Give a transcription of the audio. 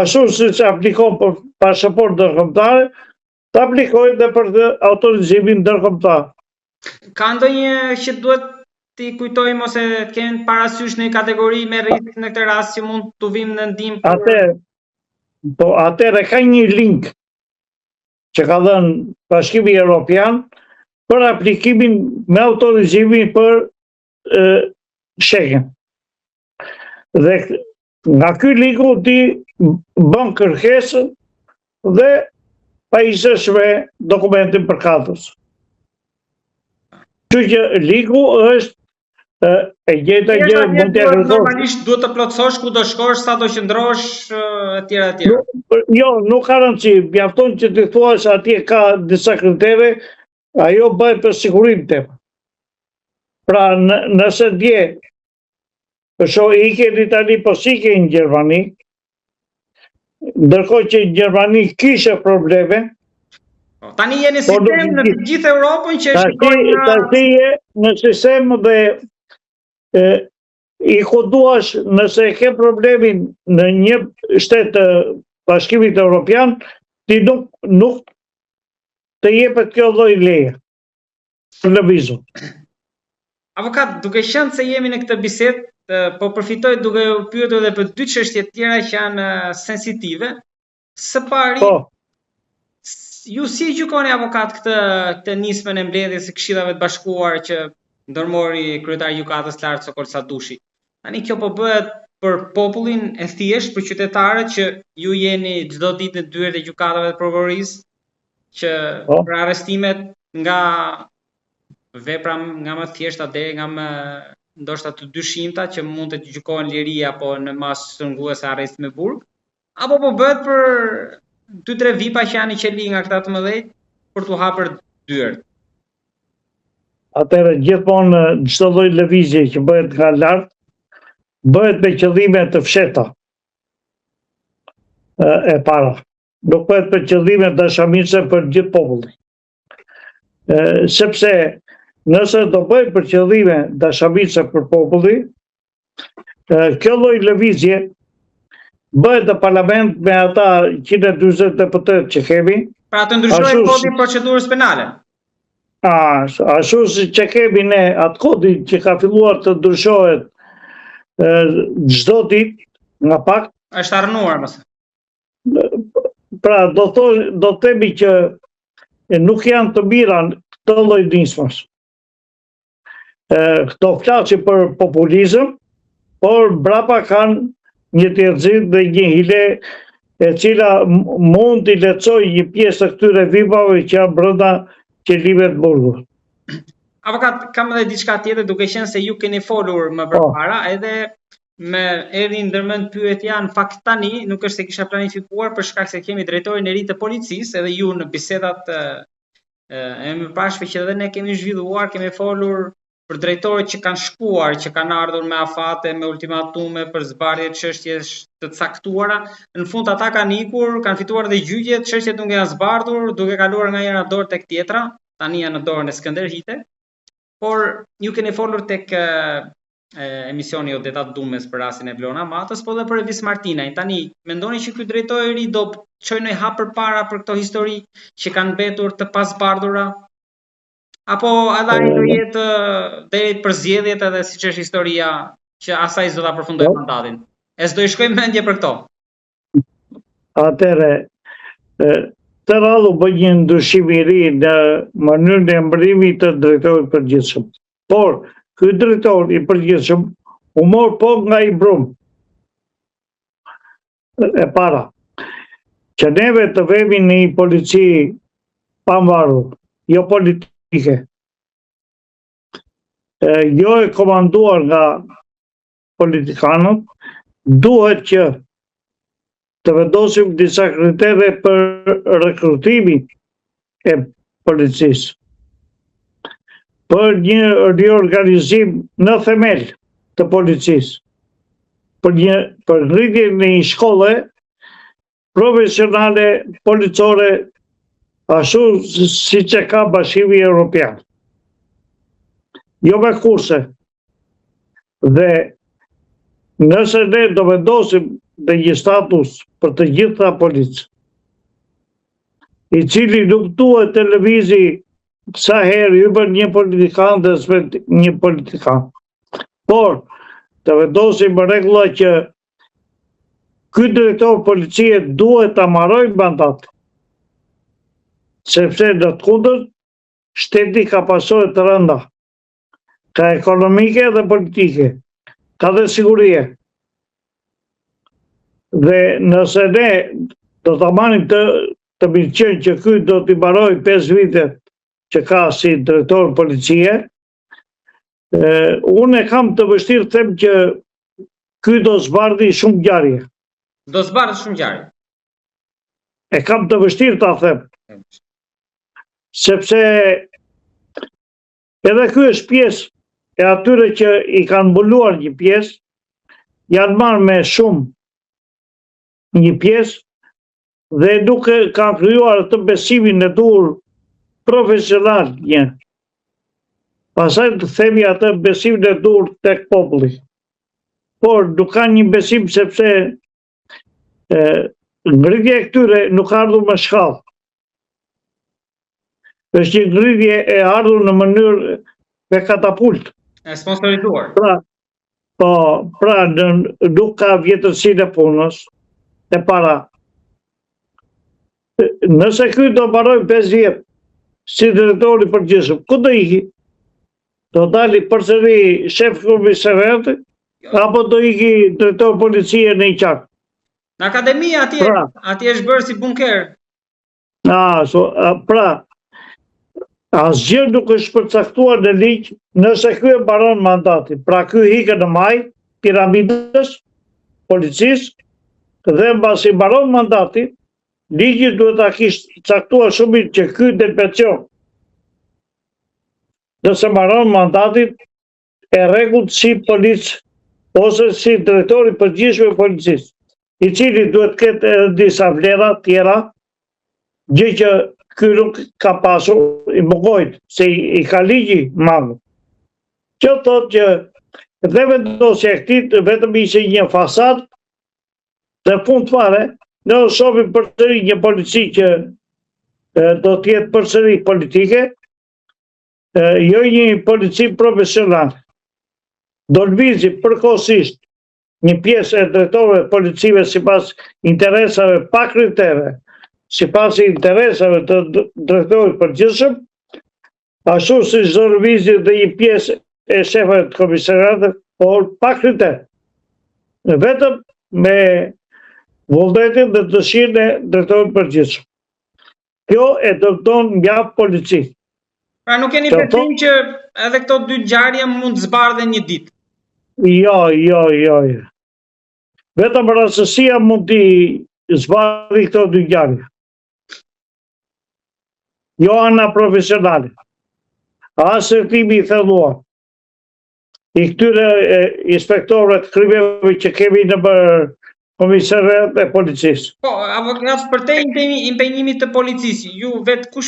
ashtu si që aplikon për pasaport ndërkombëtare, të aplikojnë dhe për autorizimin ndërkombëtar. Ka ndonjë që duhet t'i kujtojmë ose të kemi parasysh në kategori me risk në këtë rast që mund të vim në ndihmë? Atëre ka një link që ka dhënë Bashkimi Evropian për aplikimin me autorizimin për Schengen. Dhe nga ky ligu ti bën kërkesën dhe pajisësh me dokumentin përkatës. Kështu që ligu është e njëjta gjë mund t'ia kërkosh. Normalisht duhet të plotësosh ku do shkosh, sa do qëndrosh etj. Jo, nuk ka rëndësi, mjafton që ti thuash atje ka disa kritere, ajo bëhet për sigurinë tënde. Pra nëse dje ike në Itali, po s'ike në Gjermani, ndërkohë që në Gjermani kishe probleme. Tani jeni sistem në të gjithë Europën që Tani je në sistem dhe i koduash nëse ke problemin në një shtet të Bashkimit Evropian, ti nuk të jepet kjo lloj leje. Lëvizur. Avokat, duke qenë se jemi në këtë bisedë, po përfitoj duke u pyetur edhe për dy çështje tjera që janë sensitive. Së pari, ju si gjykoni avokat këtë nismën e mbledhjes së Këshillave të Bashkuar që ndërmori kryetari i gjykatës lartë Sokol Sadushi? Tani kjo po bëhet për popullin e thjesht, për qytetarët që ju jeni çdo ditë në dyert e gjykatave të prokurorisë, që për arrestimet nga vepra nga më thjeshta deri nga më ndoshta të dyshimta që mund të gjykohen liri apo në masë shtrënguese arrest me burg, apo po bëhet për 2-3 vipa që janë i qeli nga këta të mëdhenj për t'u hapur dyert? Atëherë gjithmonë çdo lloj lëvizje që bëhet nga lart bëhet me qëllime të fshehta. E para, nuk bëhet për qëllime dashamirëse për gjithë popullin. Sepse nëse do bëhet për qëllime dashamirëse për popullin, kjo lloj lëvizje bëhet në parlament me ata 140 deputet që kemi. Pra të ndryshojë kodin e procedurës penale. Ashtu si që kemi ne atë kodin që ka filluar të ndryshohet çdo ditë nga pak. Është harnuar mëse. Pra do themi që nuk janë të mira këto lloj nismës. Këto flasin për populizëm, por brapa kanë një tërëzim dhe një hile e cila mund t'i lehtësoj një pjesë të këtyre vipave që janë brenda qelive të burgut. Avokat, kam edhe diçka tjetër, duke qenë se ju keni folur më përpara, edhe me erdhi ndërmend pyetja, në fakt tani nuk është se kisha planifikuar për shkak se kemi drejtorin e ri të policisë, edhe ju në bisedat e mëparshme që edhe ne kemi zhvilluar, kemi folur për drejtorët që kanë shkuar, që kanë ardhur me afate, me ultimatume për zbardhje çështjes të caktuara. Në fund ata kanë ikur, kanë fituar dhe gjyqjet, çështjet nuk janë zbardhur, duke kaluar nga njëra dorë tek tjetra, tani janë në dorën e Skënderhite. Por ju keni folur tek emisioni o detat Dumës për rastin e Vlona Matës, po dhe për Evis Martinaj. Tani, mendoni që ky drejtori i ri do çojë në hap përpara për këto histori që kanë mbetur të pazbardhura? Apo edhe ai do jetë deri për zgjedhjet edhe siç është historia që asaj s'do ta përfundojë mandatin? E s'do i shkojmë mendje për këto? Atëre, të radhë u bë një ndryshim i ri në mënyrën e mbërrimit të drejtorit përgjithshëm. Por ky drejtor i përgjithshëm u mor po nga i brum. E para, që neve të vemi në një polici pavarur, jo politike, jo e komanduar nga politikanët, duhet që të vendosim disa kritere për rekrutimin e policisë, për një riorganizim në themel të policisë, për ngritjen në një shkolle profesionale policore, ashtu si që ka Bashkimi Evropian. Jo me kurse. Dhe nëse ne do vendosim dhe një status për të gjitha policë, i cili nuk duhet të lëvizi sa herë hyrë një politikan dhe s'vet një politikan. Por, të vendosim rregulla që ky drejtor policie duhet ta marrojë mandatin, sepse në të kundërt shteti ka pasojë të rënda, ka ekonomike dhe politike, ka dhe sigurie. Dhe nëse ne do të marrim të mirëqenë që ky do t'i mbarojë 5 vitet që ka si drejtor policie, unë e kam të vështirë them që ky do zbardhi shumë ngjarje. Do zbardhë shumë ngjarje. E kam të vështirë ta them. Sepse edhe ky është pjesë e atyre që i kanë mbuluar një pjesë, janë marrë me shumë një pjesë dhe nuk kanë krijuar atë besimin e dur profesional një. Pastaj të themi atë besimin e dur tek populli. Por nuk kanë një besim sepse ngritja e këtyre nuk ka ardhur me shkallë. Është një ngritje e ardhur në mënyrë me katapult. E sponsorizuar. Pra nuk ka vjetërsinë e punës, e para. Nëse ky do mbaroj 5 vjet si drejtor i përgjithshëm, ku do iki? Do dali përsëri shef komisariati apo do iki drejtor policie në një qak? Në akademi atje është bërë si bunker. Pra, asgjë nuk është përcaktuar në ligj nëse ky e mbaron mandatin. Pra ky ikën në maj piramidës policisë dhe mbasi mbaron mandatin, ligji duhet ta kishte caktuar shumë mirë që ky del pension. Nëse mbaron mandatin e rregullt si polic ose si drejtori i përgjithshëm i policisë, i cili duhet ketë edhe disa vlera tjera, gjë që ky nuk ka pasur, i mungojt, se i ka ligji mangu. Që thotë që dhe vendosja e këtij vetëm ishte një fasad, dhe fund fare, ne shohim përsëri një polici që do të jetë përsëri politike, jo një polici profesional. Do lëvizi përkohësisht një pjesë e drejtorëve policive sipas interesave pa kritere, sipas interesave të drejtorit përgjithshëm, ashtu si do lëvizi dhe një pjesë e shefëve të komisariatit, por pa kriter. Vetëm me vullnetin dhe dëshirën e drejtorit përgjithshëm. Kjo e dëmton mjaft polici. Pra nuk keni besim që edhe këto 2 ngjarje mund të zbardhen një ditë? Jo. Vetëm rastësia mund t'i zbardhi këto 2 ngjarje. Jo ana profesionale. As sërtimi i thelluar i këtyre inspektorëve të krimeve që kemi në komisariat e policisë. Po, avokat, për te impenjimit të policisë, ju vetë kush